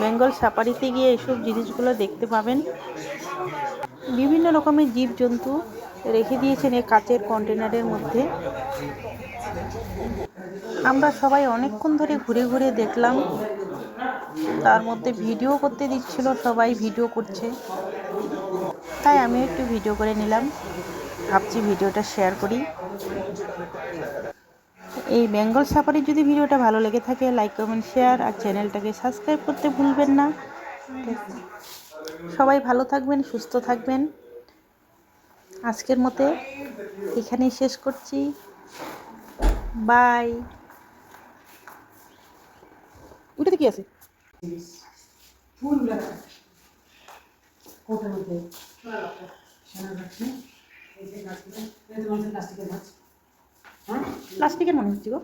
বেঙ্গল সাফারিতে গিয়ে এইসব জিনিসগুলো দেখতে পাবেন। বিভিন্ন রকমের জীবজন্তু রেখে দিয়েছেন এই কাচের কন্টেনারের মধ্যে। আমরা সবাই অনেকক্ষণ ধরে ঘুরে ঘুরে দেখলাম, তার মধ্যে ভিডিও করতে দিচ্ছিল, সবাই ভিডিও করছে, তাই আমিও একটু ভিডিও করে নিলাম। ভাবছি ভিডিওটা শেয়ার করি। এই বেঙ্গল সাফারির যদি ভিডিওটা ভালো লেগে থাকে, লাইক কমেন্ট শেয়ার আর চ্যানেলটাকে সাবস্ক্রাইব করতে ভুলবেন না। সবাই ভালো থাকবেন, সুস্থ থাকবেন। আজকের মতে এখানেই শেষ করছি। বাই। ওটাতে কি আছে? প্লাস্টিকের মনে হচ্ছে গো।